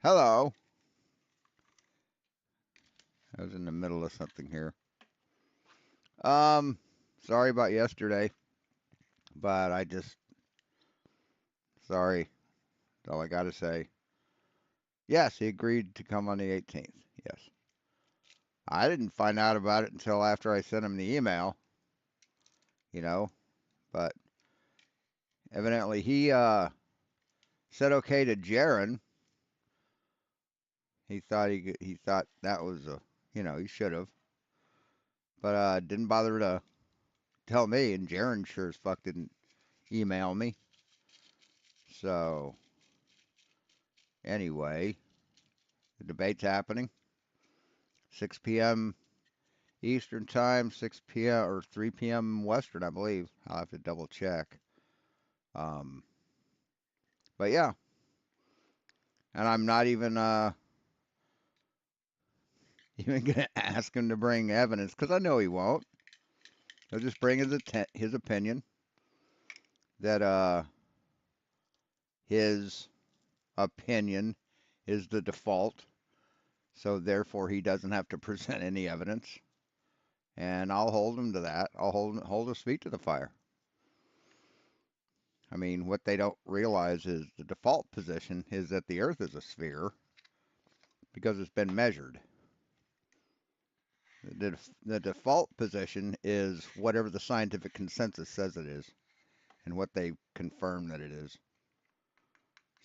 Hello. I was in the middle of something here. Um, Sorry about yesterday, but sorry. That's all I got to say. Yes, he agreed to come on the 18th. Yes. I didn't find out about it until after I sent him the email, you know, but evidently he said okay to Jaron. He thought that was he should have, but didn't bother to tell me, and Jaron sure as fuck didn't email me. So, anyway, the debate's happening. 6 p.m. Eastern Time, 6 p.m. or 3 p.m. Western, I believe. I'll have to double check. Um, but yeah, and I'm not even even gonna ask him to bring evidence because I know he won't. He'll just bring his opinion that his opinion is the default, so therefore he doesn't have to present any evidence, and I'll hold him to that. I'll hold his feet to the fire. I mean, what they don't realize is the default position is that the Earth is a sphere because it's been measured. The default position is whatever the scientific consensus says it is and what they confirm that it is.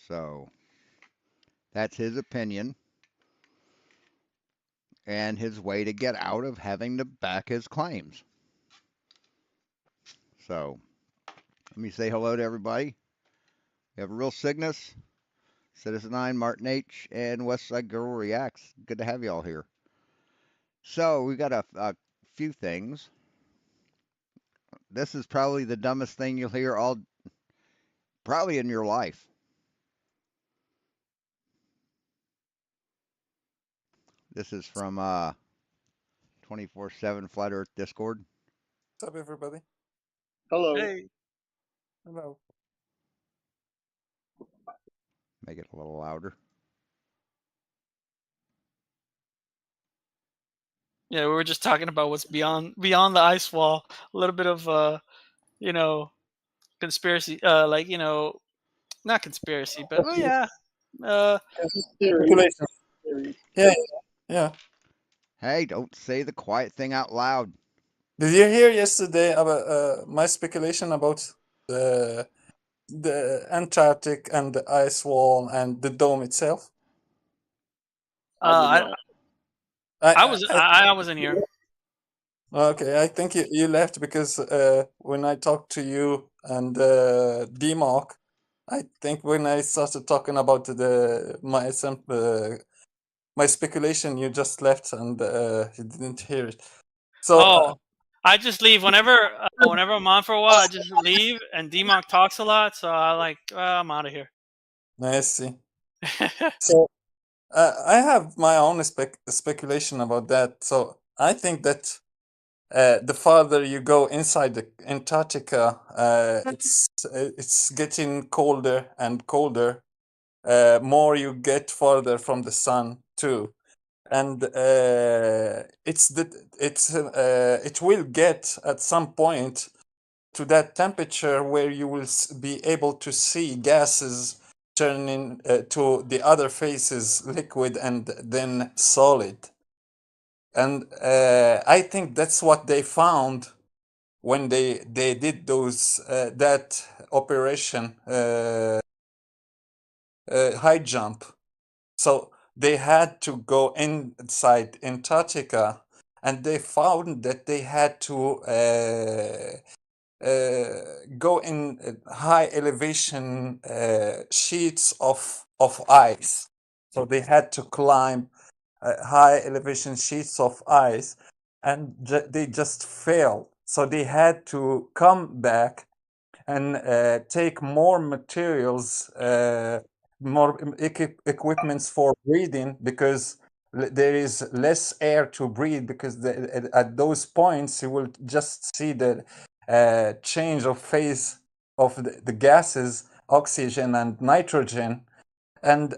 So that's his opinion and his way to get out of having to back his claims. So let me say hello to everybody. We have Real Cygnus, Citizen 9, Martin H., and Westside Girl Reacts. Good to have you all here. So we got a few things. This is probably the dumbest thing you'll hear all probably in your life. This is from 24/7 Flat Earth Discord. What's up, everybody? Hello. Hey, Hello. Make it a little louder. yeah, we were just talking about what's beyond the ice wall. A little bit of you know, conspiracy, like not conspiracy, but well, yeah, uh, Speculation. Yeah, yeah. Hey, don't say the quiet thing out loud. Did you hear yesterday about my speculation about the the Antarctic and the ice wall and the dome itself? I did I not. I wasn't here. Okay, I think you left because when I talked to you and D-Mark, I think when I started talking about my speculation, you just left and you didn't hear it. So Oh, I just leave whenever I'm on for a while. I just leave, and DMOC talks a lot, so I'm out of here. I see. So I have my own speculation about that. So I think that the farther you go inside the Antarctica, it's getting colder and colder. More you get farther from the sun too, and it will get at some point to that temperature where you will be able to see gases turning to the other phases liquid and then solid. And I think that's what they found when they did those that operation high jump. So they had to go inside Antarctica, and they found that they had to go in high elevation sheets of ice. So they had to climb high elevation sheets of ice, and they just failed. So they had to come back and take more materials, more equipments for breathing because there is less air to breathe because at those points you will just see the change of phase of the gases, oxygen and nitrogen, and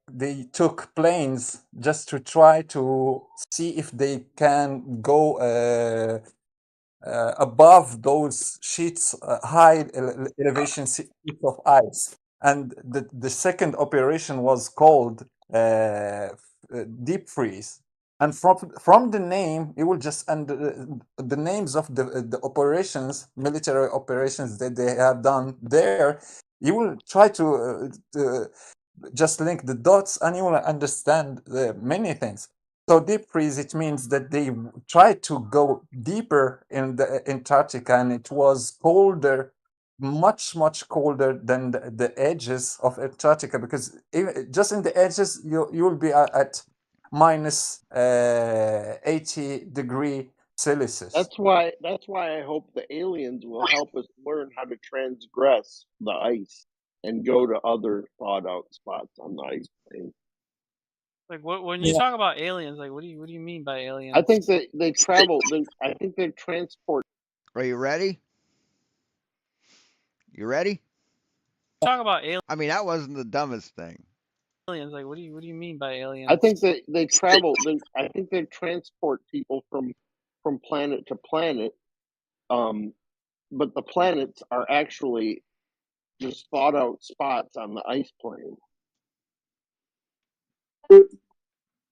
they took planes just to try to see if they can go above those sheets, high elevation sheets of ice. And the second operation was called deep freeze. And from the name, you will just, and the names of the operations, military operations that they have done there, you will try to just link the dots and you will understand many things. So deep freeze, it means that they tried to go deeper in the Antarctica, and it was colder, much colder than the edges of Antarctica, because just in the edges you will be at minus 80 Celsius. That's why I hope the aliens will help us learn how to transgress the ice and go to other thawed out spots on the ice plane. Like when you talk about aliens, like what do you mean by aliens? I think that they travel. I think they transport. Are you ready? You ready? Talk about aliens. I mean, that wasn't the dumbest thing. Aliens, like what do you mean by aliens? I think that they travel. I think they transport people from planet to planet. But the planets are actually just thawed out spots on the ice plane.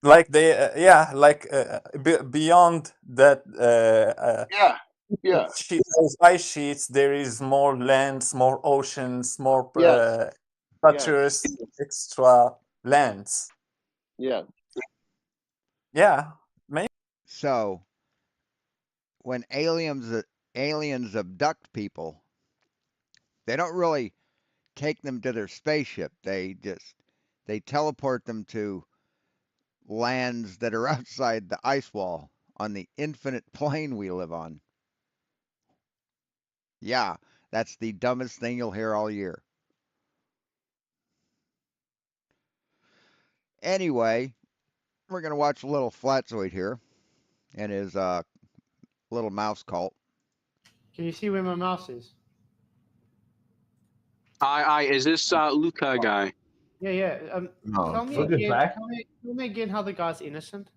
Like they, beyond that, Yeah. Those ice sheets, there is more lands, more oceans, more treacherous extra lands. Yeah. Yeah, maybe. So, when aliens abduct people, they don't really take them to their spaceship. They teleport them to lands that are outside the ice wall on the infinite plane we live on. Yeah, that's the dumbest thing you'll hear all year. Anyway, we're going to watch a little Flatzoid here and his little mouse cult. Can you see where my mouse is? Aye, is this Luca guy? Yeah. Tell me again how the guy's innocent.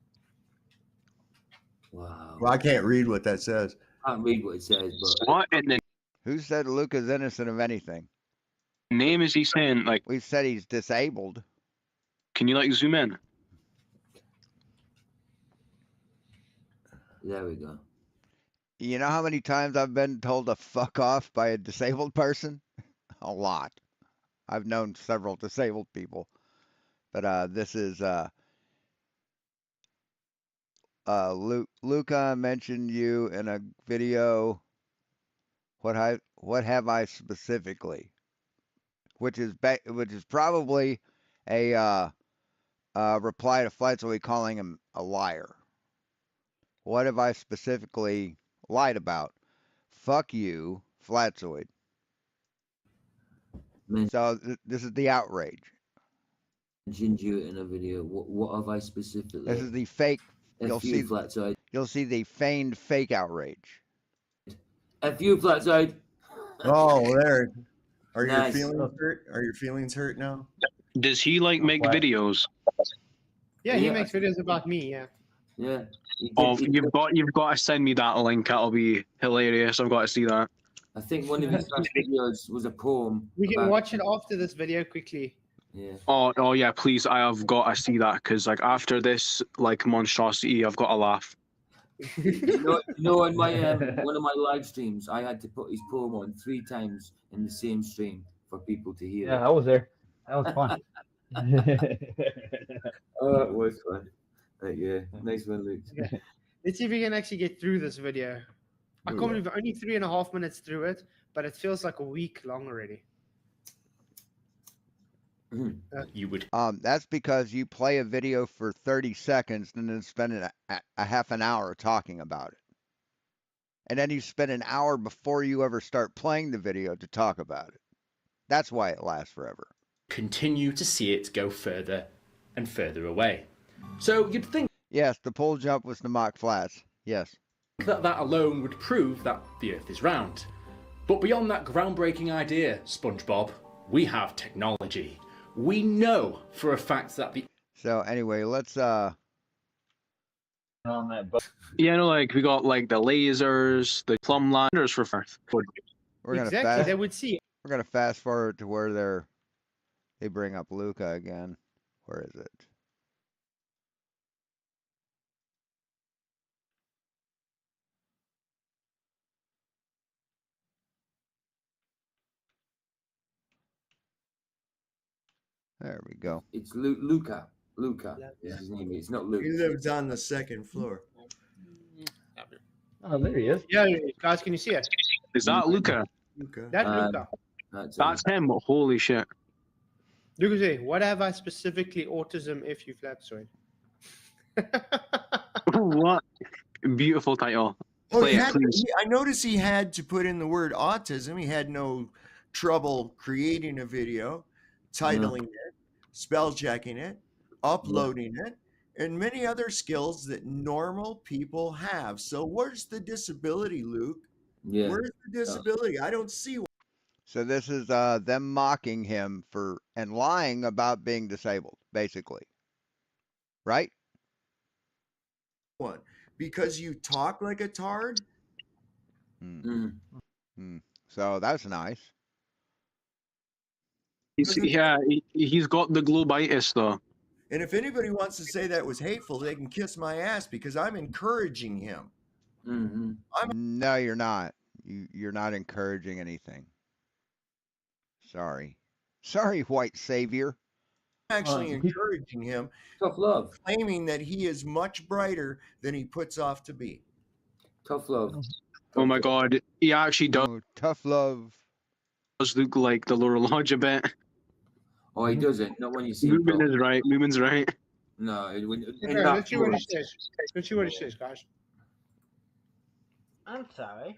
Wow. Well, I can't read what that says. I can't read what it says, but What in the Who said Luca's innocent of anything? name is he saying? Like, We said he's disabled. can you like zoom in? there we go. You know how many times I've been told to fuck off by a disabled person? A lot. I've known several disabled people. But this is Luca mentioned you in a video. What have I specifically? Which is probably a reply to Flightzoid calling him a liar. What have I specifically lied about? Fuck you, Flatzoid. So this is the outrage. Mentioned you in a video. What have I specifically? This is the fake. You'll see the feigned fake outrage. A few Flatzoid. Oh, there. Are Nice. your feelings hurt? Are your feelings hurt now? Does he like make videos? Yeah, he makes videos about me. Yeah. Yeah. You've got to send me that link. That'll be hilarious. I've got to see that. I think one of his first videos was a poem. We can watch it after this video quickly. Yeah. Oh yeah, please. I have got to see that because like after this like monstrosity, I've got to laugh. you know, on my one of my live streams, I had to put his poem on 3 times in the same stream for people to hear. Yeah, I was there. That was fun. Oh, it was fun. Yeah, nice one, Luke. Okay. Let's see if we can actually get through this video. I can't believe we're only 3.5 minutes through it, but it feels like a week long already. You would. That's because you play a video for 30 seconds and then spend a half an hour talking about it. And then you spend an hour before you ever start playing the video to talk about it. That's why it lasts forever. Continue to see it go further and further away. So you'd think. Yes, the pole jump was the mock flats. Yes. That alone would prove that the Earth is round. But beyond that groundbreaking idea, SpongeBob, We have technology. We know for a fact that the So anyway, let's On that, but Yeah, no, like we got like the lasers, the plumb liners for Earth. we're gonna Exactly. fast They would see. we're gonna fast forward to where they bring up Luca again. Where is it? There we go. It's Luca. Luca is his name. It's not Luke. He lives on the second floor. oh, there he is. Yeah, guys, can you see it? Is that Luca? Luca. That Uh, Luca. That's him. Holy shit. Luca say, what have I specifically autism if you flapsoid? What? Beautiful title. Oh, Play it, please. I noticed he had to put in the word autism. He had no trouble creating a video, titling it, spell checking it, uploading it, and many other skills that normal people have. So where's the disability, Luke? Yeah. Where's the disability? I don't see one. So this is them mocking him for and lying about being disabled, basically. Right? Because you talk like a tard? So that's nice. He's got the globitis though. And if anybody wants to say that was hateful, they can kiss my ass because I'm encouraging him. No, you're not. You're not encouraging anything. Sorry. Sorry, white savior. Actually encouraging him. Tough love. Claiming that he is much brighter than he puts off to be. Tough love. Oh my god. He actually does. Oh, tough love. Does look like the lower lodge a bit. Oh, he doesn't. Not when you see him. Movement is right. Movement's right. No, Okay, let's see what he says. Let's see what he says, guys. I'm sorry.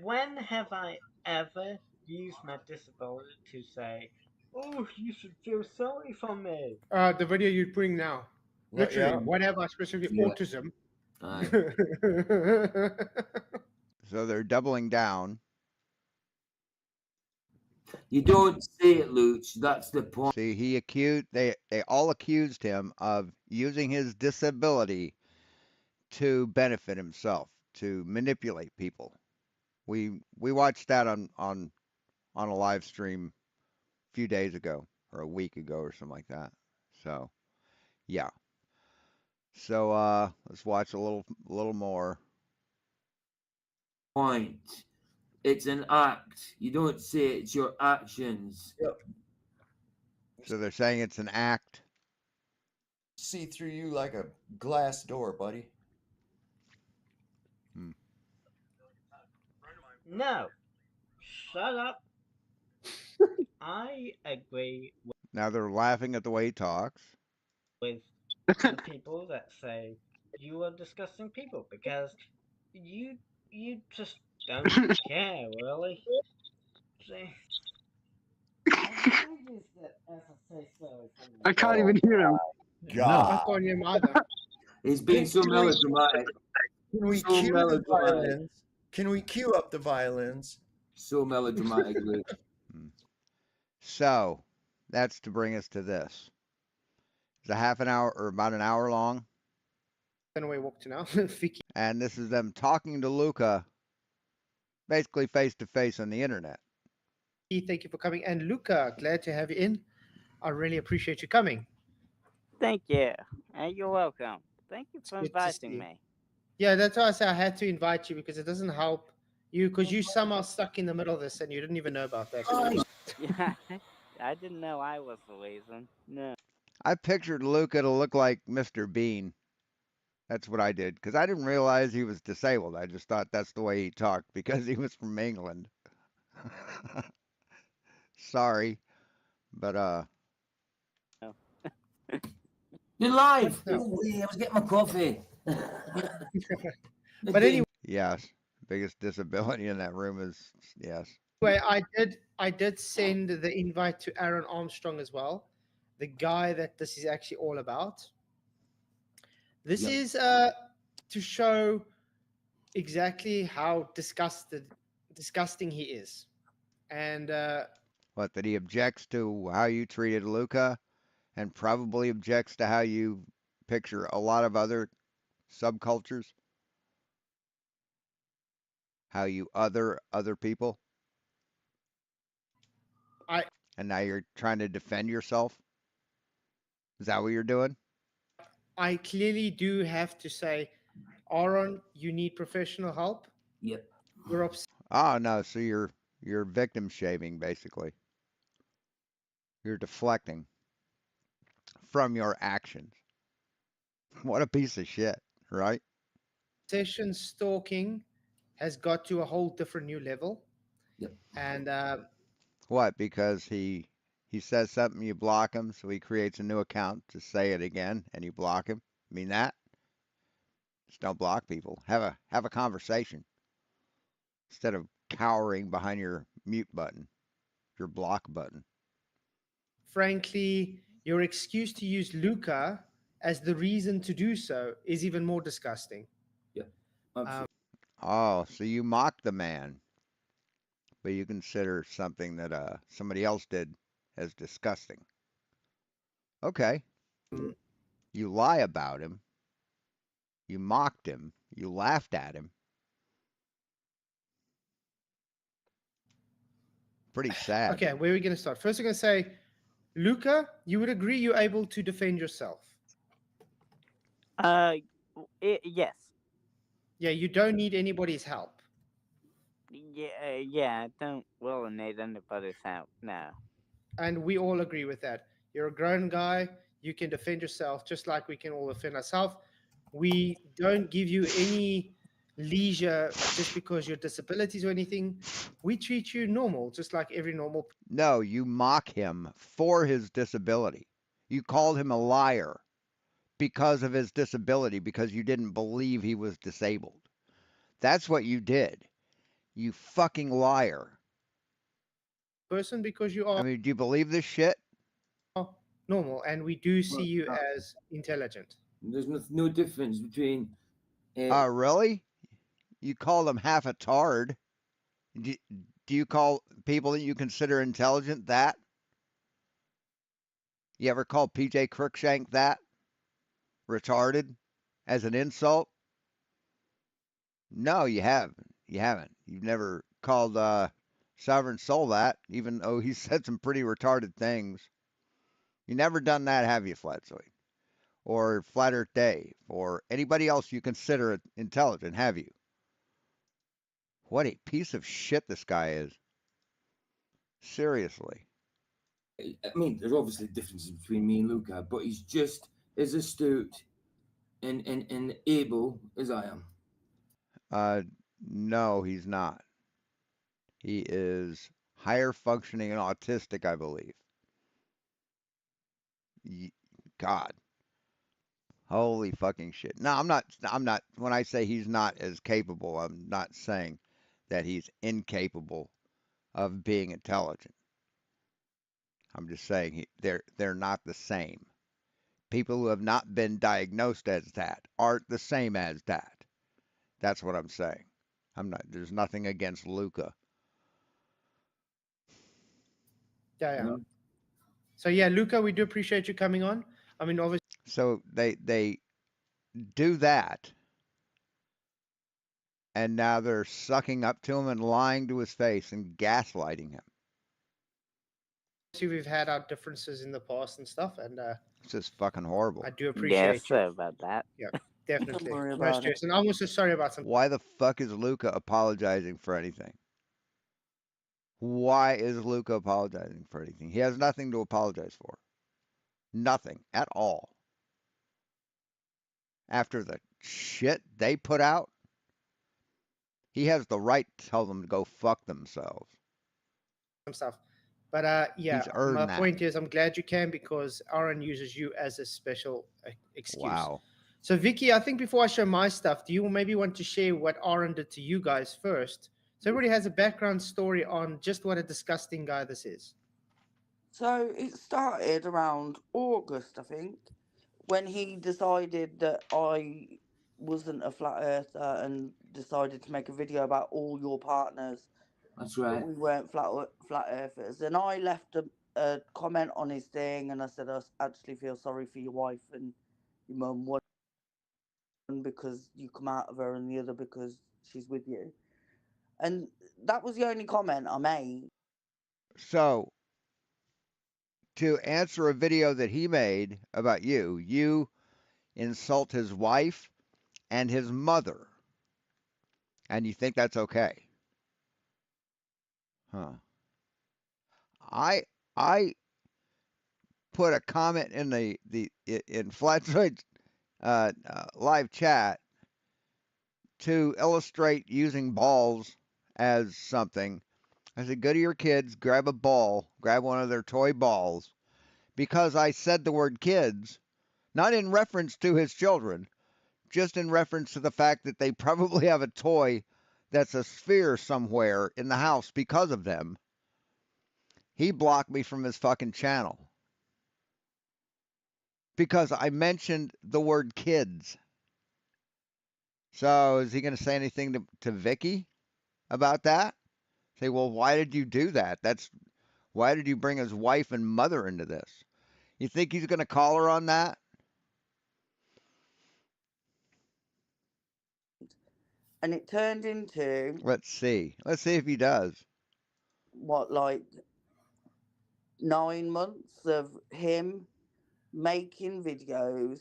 When have I ever used my disability to say, "Oh, you should feel sorry for me"? The video you're putting now. Literally, Yeah. what have I specifically autism? So they're doubling down. You don't say it, Luch. That's the point. See, they all accused him of using his disability to benefit himself, to manipulate people. We watched that on a live stream a few days ago or a week ago or something like that. So, yeah. So let's watch a little more. Point. It's an act. You don't say it's your actions. Yep. So they're saying it's an act. See through you like a glass door, buddy. No. Shut up. I agree Now they're laughing at the way he talks. with the people that say you are disgusting people because you just don't care, really. See? I can't even hear him. I can't hear him either. He's being so melodramatic. Can we So cue the melodramatic. violins? Can we cue up the violins? So melodramatic, Luke. So that's to bring us to this. It's a half an hour or about an hour long. Then we walk to now. And this is them talking to Luca basically face to face on the internet. Thank you for coming. And Luca, glad to have you in. I really appreciate you coming. Thank you. And you're welcome. Thank you for Good to inviting see you. me. Yeah, that's why I say I had to invite you because it doesn't help you because you somehow stuck in the middle of this and you didn't even know about that. Yeah, I didn't know I was the reason. No. I pictured Luca to look like Mr. Bean. That's what I did because I didn't realize he was disabled. I just thought that's the way he talked because he was from England. Sorry, but You're live. Oh, I was getting my coffee. But anyway, yes, biggest disability in that room is yes. I did send the invite to Aaron Armstrong as well, the guy that this is actually all about. This is to show exactly how disgusting he is, and What, that he objects to how you treated Luca and probably objects to how you picture a lot of other subcultures? How you other people? I And now you're trying to defend yourself? Is that what you're doing? I clearly do have to say, Aaron, you need professional help. Yep. You're upset. Oh no, so you're victim shaming basically. You're deflecting from your actions. What a piece of shit, right? Session stalking has got to a whole different new level. Yep. And What? Because he says something, you block him, so he creates a new account to say it again, and you block him. I mean that? Just don't block people. Have a conversation instead of cowering behind your mute button, your block button. frankly, your excuse to use Luca as the reason to do so is even more disgusting. Yep. Absolutely. Oh, so you mock the man, but you consider something that somebody else did as disgusting. Okay. You lie about him. You mocked him. You laughed at him. Pretty sad. Okay, where are we going to start? First, I'm going to say, Luca, you would agree you're able to defend yourself. Yes. Yeah, you don't need anybody's help. Yeah, I don't will need anybody's help. No. And we all agree with that. You're a grown guy. You can defend yourself just like we can all defend ourselves. We don't give you any leisure just because your disabilities or anything. We treat you normal, just like every normal. No, you mock him for his disability. You called him a liar because of his disability, because you didn't believe he was disabled. That's what you did. You fucking liar. Person because you I are mean, do you believe this shit? normal and we do see Well, you as intelligent. There's no difference between. Really? You call them half a tard. Do, do you call people that you consider intelligent that? You ever call PJ Crookshank that? Retarded? As an insult? No, you haven't. You haven't. You've never called Sovereign Soul that, even though he said some pretty retarded things. You never done that, have you, Flatzoid? Or Flat Earth Dave? Or anybody else you consider intelligent, have you? What a piece of shit this guy is. Seriously. I mean, there's obviously differences between me and Luca, but he's just as astute and able as I am. No, he's not. He is higher functioning and autistic, I believe. God. Holy fucking shit. No, I'm not when I say he's not as capable, I'm not saying that he's incapable of being intelligent. I'm just saying they're not the same. People who have not been diagnosed as that aren't the same as that. That's what I'm saying. There's nothing against Luca. Yeah. So yeah, Luca, we do appreciate you coming on. I mean, obviously. So they do that, and now they're sucking up to him and lying to his face and gaslighting him. See, we've had our differences in the past and stuff, and it's just fucking horrible. I do appreciate you. Sorry about that. Yeah, definitely. Don't worry No about stress. And I'm also sorry about something. Why the fuck is Luca apologizing for anything? Why is Luca apologizing for anything? He has nothing to apologize for. Nothing at all. After the shit they put out, he has the right to tell them to go fuck themselves. Some stuff. But yeah, He's earned my that. point is I'm glad you can because Aaron uses you as a special excuse. Wow. So Vicky, I think before I show my stuff, do you maybe want to share what Aaron did to you guys first? So everybody has a background story on just what a disgusting guy this is. So it started around August, I think, when he decided that I wasn't a flat earther and decided to make a video about all your partners That's that right. we weren't flat earthers, and I left a comment on his thing, and I said I actually feel sorry for your wife and your mum. One because you come out of her, and the other because she's with you. And that was the only comment I made. So, to answer a video that he made about you, you insult his wife and his mother, and you think that's okay? Huh. I I put a comment in in Flatzoid's live chat to illustrate using balls as something. I said, go to your kids, grab a ball, grab one of their toy balls, because I said the word kids, not in reference to his children, just in reference to the fact that they probably have a toy that's a sphere somewhere in the house because of them. He blocked me from his fucking channel because I mentioned the word kids. So is he going to say anything to Vicky about that? Say, well, why did you do that? Why did you bring his wife and mother into this? You think he's going to call her on that? And it turned into Let's see. Let's see if he does. what, like 9 months of him making videos,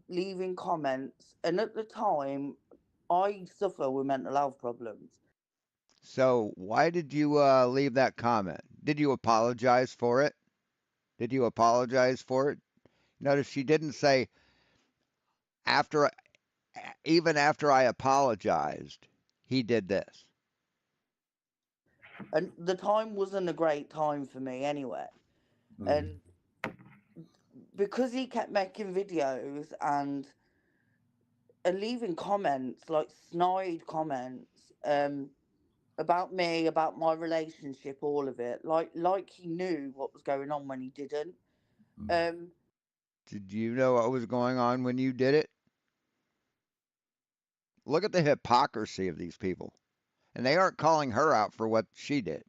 leaving comments, and at the time, I suffer with mental health problems. So why did you leave that comment? Did you apologize for it? Did you apologize for it? Notice she didn't say after, even after I apologized, he did this. And the time wasn't a great time for me anyway. And because he kept making videos and leaving comments, like snide comments, about me, about my relationship, all of it, like he knew what was going on when he didn't. Did you know what was going on when you did it? Look at the hypocrisy of these people. And they aren't calling her out for what she did.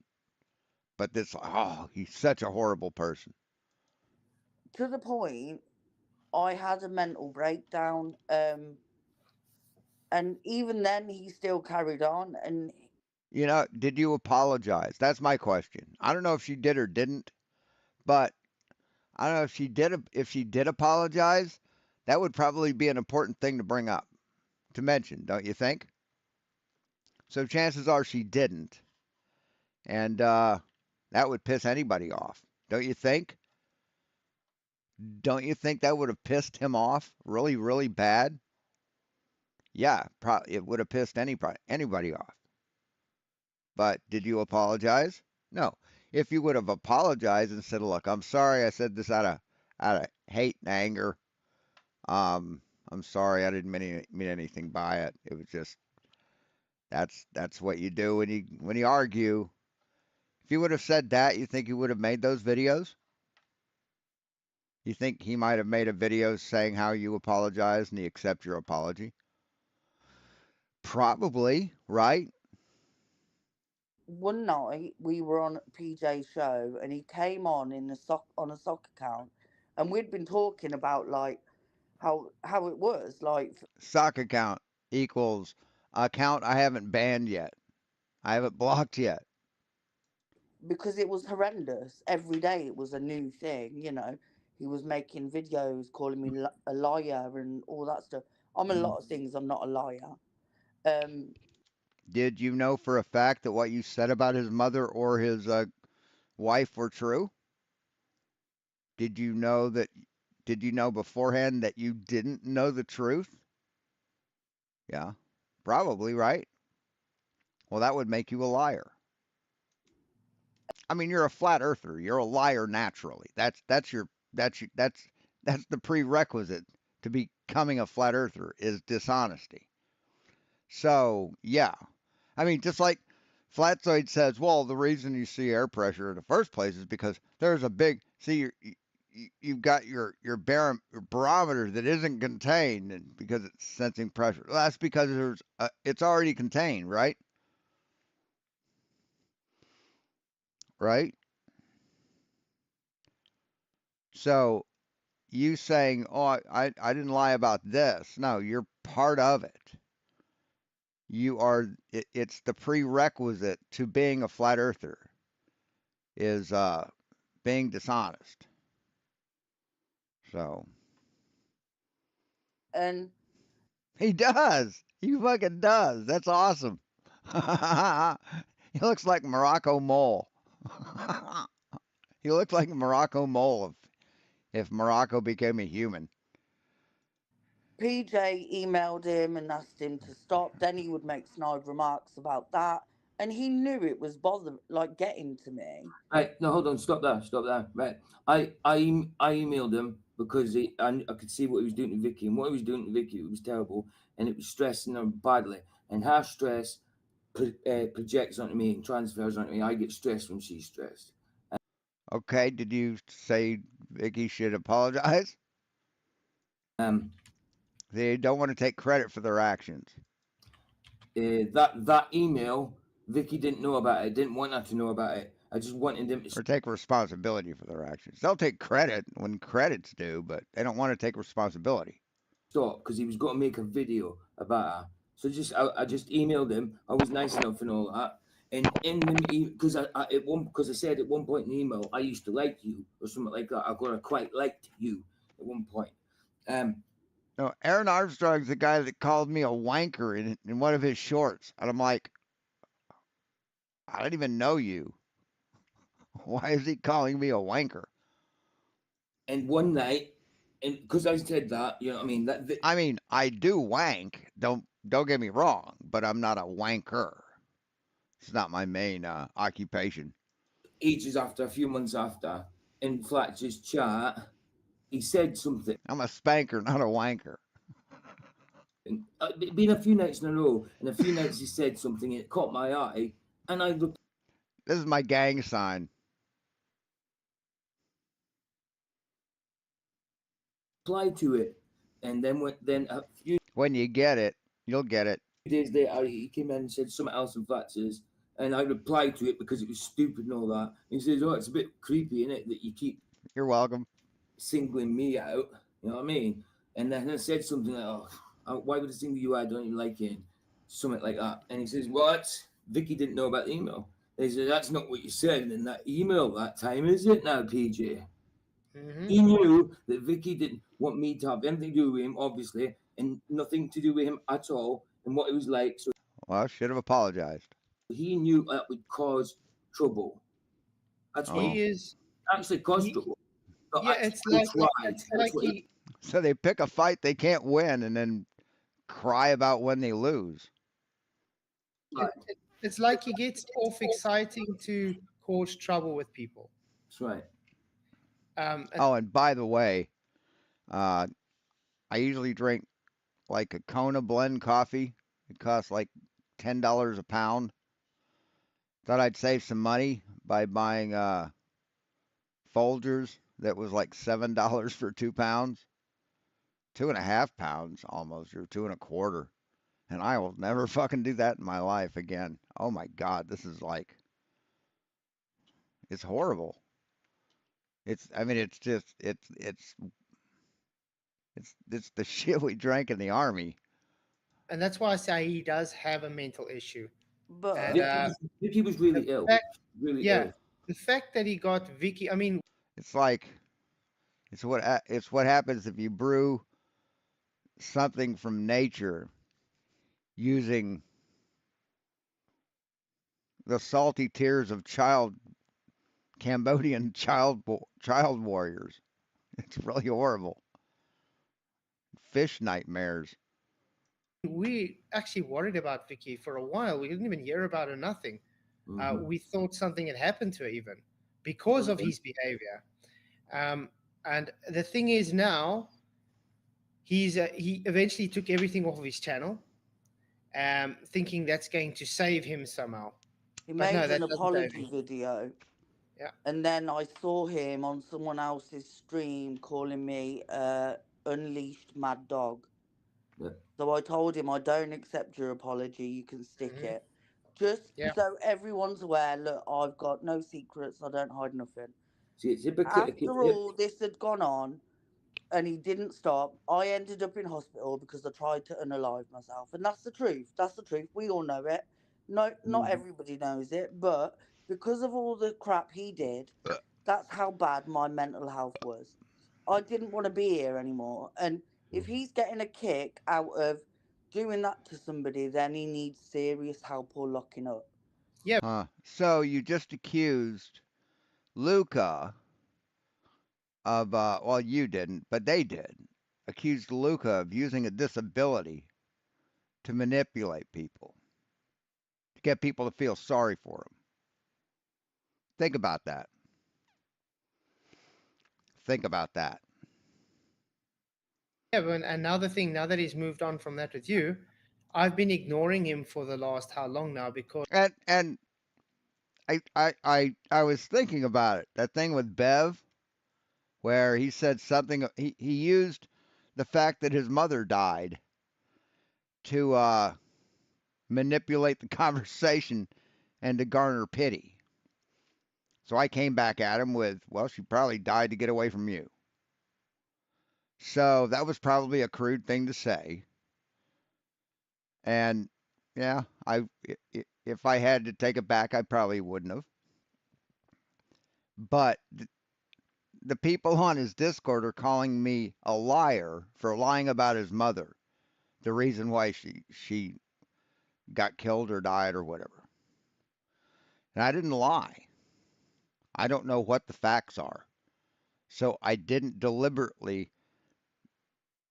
But this, oh, he's such a horrible person. To the point, I had a mental breakdown. And even then, he still carried on. And You know, did you apologize? That's my question. I don't know if she did or didn't, but I don't know if she did. If she did apologize, that would probably be an important thing to bring up, to mention, don't you think? So chances are she didn't, and that would piss anybody off, don't you think? Don't you think that would have pissed him off really, really bad? Yeah, probably it would have pissed anybody off. But did you apologize? No. If you would have apologized and said, "Look, I'm sorry. I said this out of hate and anger. I'm sorry. I didn't mean anything by it. It was just that's what you do when you argue." If you would have said that, you think he would have made those videos? You think he might have made a video saying how you apologize and he accept your apology? Probably, right? one night we were on PJ's show, and he came on on a sock account, and we'd been talking about like how it was like Sock account equals account I haven't banned yet. I haven't blocked yet. because it was horrendous. Every day it was a new thing, you know. He was making videos calling me a liar and all that stuff. I'm a lot of things. I'm not a liar. Did you know for a fact that what you said about his mother or his wife were true? Did you know that? Did you know beforehand that you didn't know the truth? Yeah, probably, right? Well, that would make you a liar. I mean, you're a flat earther. You're a liar naturally. That's the prerequisite to becoming a flat earther is dishonesty. So, yeah. I mean, just like Flatzoid says, well, the reason you see air pressure in the first place is because there's a big, see, you've got your barometer that isn't contained and because it's sensing pressure. Well, that's because it's already contained, right? right? So you saying, "Oh, I didn't lie about this." No, you're part of it. It's the prerequisite to being a flat earther is being dishonest. So And he does. He fucking does. That's awesome. He looks like Morocco Mole. He looks like Morocco Mole if Morocco became a human. PJ emailed him and asked him to stop. Then he would make snide remarks about that, and he knew it was getting to me. Right, no, hold on, stop there. Right, I emailed him because I could see what he was doing to Vicky, and what he was doing to Vicky, it was terrible, and it was stressing her badly. And her stress projects onto me and transfers onto me. I get stressed when she's stressed. Okay, did you say Vicky should apologize? They don't want to take credit for their actions. That email, Vicky didn't know about it. Didn't want her to know about it. I just wanted them to Or take responsibility for their actions. They'll take credit when credit's due, but they don't want to take responsibility. stop because he was going to make a video about her. So I just emailed him. I was nice enough and all that. And in the because I said at one point in the email I used to like you or something like that. I quite liked you at one point. No, Aaron Armstrong's the guy that called me a wanker in one of his shorts, and I'm like, I don't even know you. Why is he calling me a wanker? And one night, and because I said that, you know what I mean. I mean, I do wank. Don't get me wrong, but I'm not a wanker. It's not my main occupation. Ages after, a few months after, in Fletcher's chat, he said something. I'm a spanker, not a wanker. And it'd been a few nights in a row, and a few nights he said something, and it caught my eye, and I This is my gang sign. replied to it, and then a few When you get it, you'll get it. days later, he came in and said something else in Fletcher's, and I replied to it because it was stupid and all that. He says, "Oh, it's a bit creepy, isn't it, that you keep You're welcome singling me out?" You know what I mean? And then I said something like, "Oh, why would I single you out? I don't even like it." Something like that. And he says, "What? Vicky didn't know about the email." And he said, "That's not what you said in that email that time, is it now, PJ?" Mm-hmm. He knew that Vicky didn't want me to have anything to do with him, obviously, and nothing to do with him at all, and what it was like. So Well, I should have apologized. he knew that would cause trouble. That's what He is actually caused trouble. But yeah, it's like he So they pick a fight they can't win and then cry about when they lose. it's like he gets off exciting to cause trouble with people. That's right. Oh, and by the way, I usually drink like a Kona blend coffee. It costs like $10 a pound. Thought I'd save some money by buying Folgers that was like $7 for 2 pounds. 2.5 pounds almost, or two and a quarter. And I will never fucking do that in my life again. Oh my God, this is like, it's horrible. I mean, it's just, it's the shit we drank in the army. And that's why I say he does have a mental issue. But And, Vicky was really ill. Really ill. The fact that he got Vicky, I mean, It's like, it's what happens if you brew something from nature using the salty tears of Cambodian child warriors. It's really horrible. Fish nightmares. we actually worried about Vicky for a while. We didn't even hear about her, nothing. We thought something had happened to her even because of his behavior. And the thing is now, he eventually took everything off of his channel, thinking that's going to save him somehow. he But made no, that an doesn't apology save him. video. Yeah. And then I saw him on someone else's stream calling me unleashed mad dog. Yeah. So I told him I don't accept your apology. You can stick it. Just Yeah. so everyone's aware, look, I've got no secrets. I don't hide nothing. See, it's hypocritical. After all this had gone on and he didn't stop, I ended up in hospital because I tried to unalive myself. And that's the truth. That's the truth. We all know it. No, not everybody knows it, but because of all the crap he did, that's how bad my mental health was. I didn't want to be here anymore. And if he's getting a kick out of doing that to somebody, then he needs serious help or locking up. Yeah. Huh. So you just accused Luca of, well, you didn't, but they did. Accused Luca of using a disability to manipulate people, to get people to feel sorry for him. Think about that. Think about that. Yeah, and now the thing, now that he's moved on from that with you, I've been ignoring him for the last how long now because And I was thinking about it. That thing with Bev, where he said something. He used the fact that his mother died to manipulate the conversation and to garner pity. So I came back at him with, well, she probably died to get away from you. So that was probably a crude thing to say. And yeah, if I had to take it back, I probably wouldn't have. But the people on his Discord are calling me a liar for lying about his mother, the reason why she got killed or died or whatever. And I didn't lie. I don't know what the facts are. So I didn't deliberately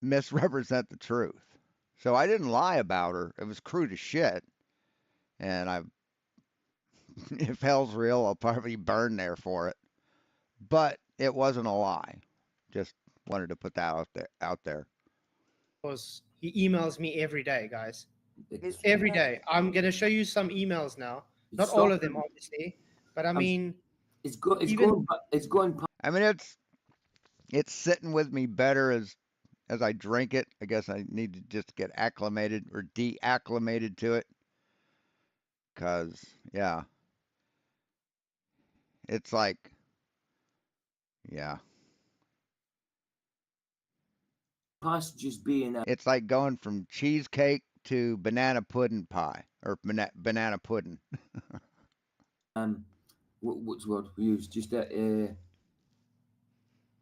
misrepresent the truth. So I didn't lie about her. It was crude as shit. And if hell's real, I'll probably burn there for it. But it wasn't a lie. Just wanted to put that out there. because he emails me every day, guys. It's Every because day. I'm going to show you some emails now. Not Stop all of them, them. obviously, but I mean, It's even going. I mean, it's sitting with me better as I drink it. I guess I need to just get acclimated or deacclimated to it. Cause yeah, it's like, yeah, past just being it's like going from cheesecake to banana pudding pie or banana pudding. what's the word we use? Just I can't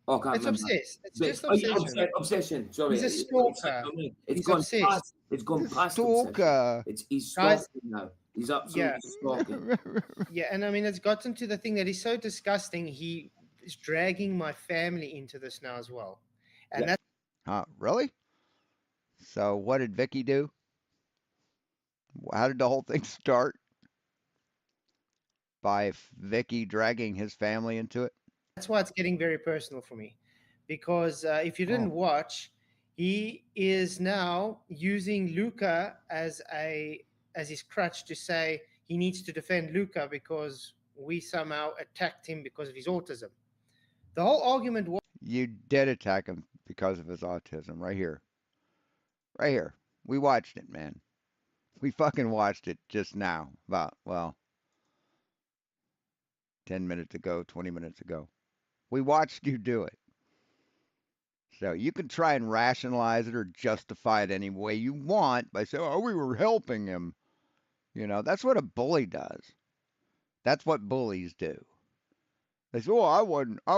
it's remember. obsessed. It's But, just yeah, obsession. obsession. Sorry, He's a stalker. It's He's gone obsessed. past. It's gone The past obsession. stalker. He's Guys, stalking now. He's yeah, absolutely stalking. yeah, and I mean, it's gotten to the thing that he's so disgusting. He is dragging my family into this now as well, and Yeah. that's Really? So what did Vicky do? How did the whole thing start? By Vicky dragging his family into it? why it's getting very personal for me, because if you didn't Oh. watch, he is now using Luca as his crutch to say he needs to defend Luca because we somehow attacked him because of his autism. The whole argument was You did attack him because of his autism, right here. Right here. We watched it, man. We fucking watched it just now. About, well, 10 minutes ago, 20 minutes ago. We watched you do it. So you can try and rationalize it or justify it any way you want by saying, oh, we were helping him. You know, that's what a bully does. That's what bullies do. They say, oh, I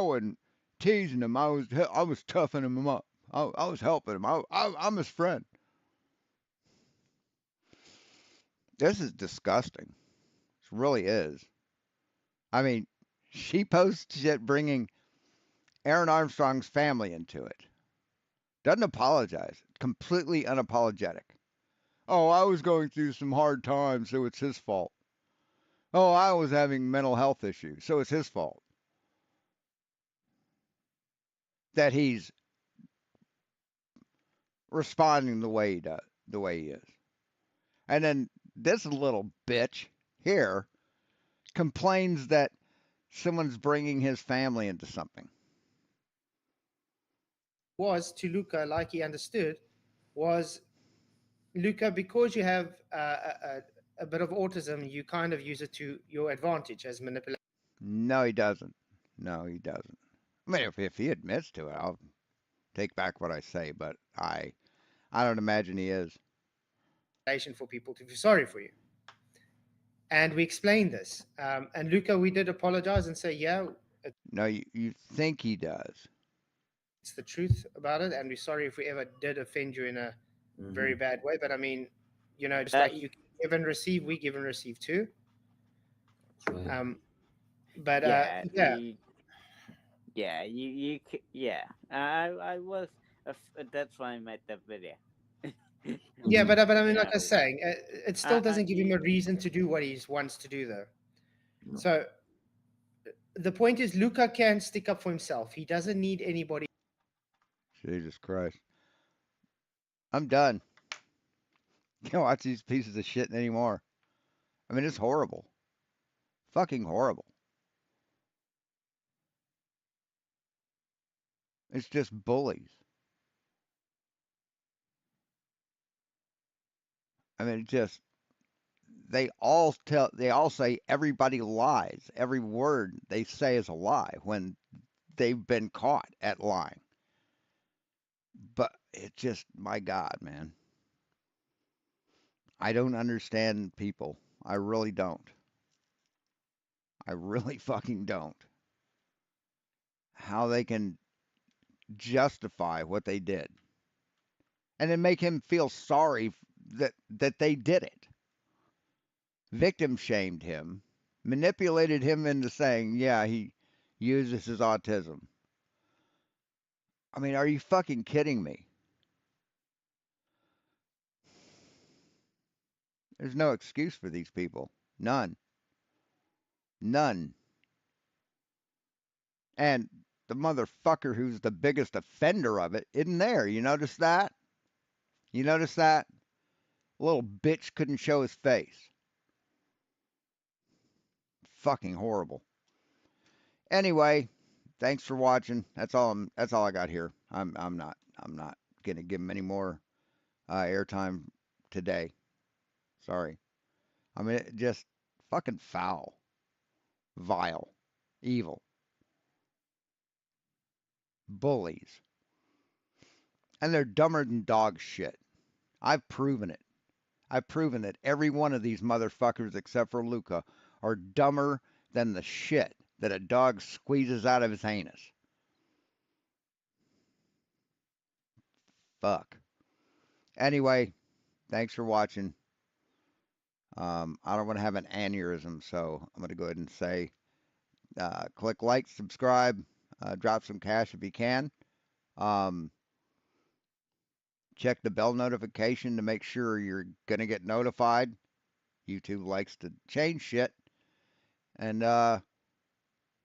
wasn't teasing him. I was toughing him up. I was helping him. I'm his friend. This is disgusting. It really is. I mean, she posts shit bringing Aaron Armstrong's family into it. Doesn't apologize. Completely unapologetic. Oh, I was going through some hard times, so it's his fault. Oh, I was having mental health issues, so it's his fault. That he's responding the way he does, the way he is. And then this little bitch here complains that someone's bringing his family into something. was to Luca, like he understood, was Luca, because you have a bit of autism, you kind of use it to your advantage as manipulation. No, he doesn't. No, he doesn't. I mean, if he admits to it, I'll take back what I say, but I don't imagine he is. For people to feel sorry for you. And we explained this. And Luca, we did apologize and say, yeah, No, you think he does. it's the truth about it. And we're sorry if we ever did offend you in a very bad way. But I mean, you know, just like you give and receive, we give and receive too. But yeah, yeah. yeah. I was. That's why I made that video. Yeah, but I mean, You like I was know, saying, it still doesn't give him a reason to do what he wants to do, though. So the point is, Luca can stick up for himself. He doesn't need anybody. Jesus Christ. I'm done. Can't watch these pieces of shit anymore. I mean, it's horrible. Fucking horrible. It's just bullies. I mean, it just they all say everybody lies. Every word they say is a lie when they've been caught at lying. But it just, my God, man. I don't understand people. I really don't. I really fucking don't. How they can justify what they did and then make him feel sorry that they did it. Victim shamed him, manipulated him into saying, yeah, he uses his autism. I mean, are you fucking kidding me? There's no excuse for these people. None. None. And the motherfucker who's the biggest offender of it isn't there. You notice that? You notice that? Little bitch couldn't show his face. Fucking horrible. Anyway, thanks for watching. That's all I got here. I'm not gonna give him any more airtime today. Sorry. I mean, just fucking foul, vile, evil, bullies, and they're dumber than dog shit. I've proven it. I've proven that every one of these motherfuckers, except for Luca, are dumber than the shit that a dog squeezes out of his anus. Fuck. Anyway, thanks for watching. I don't want to have an aneurysm, so I'm going to go ahead and say click like, subscribe, drop some cash if you can. Check the bell notification to make sure you're going to get notified. YouTube likes to change shit. And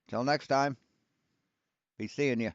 till next time, be seeing you.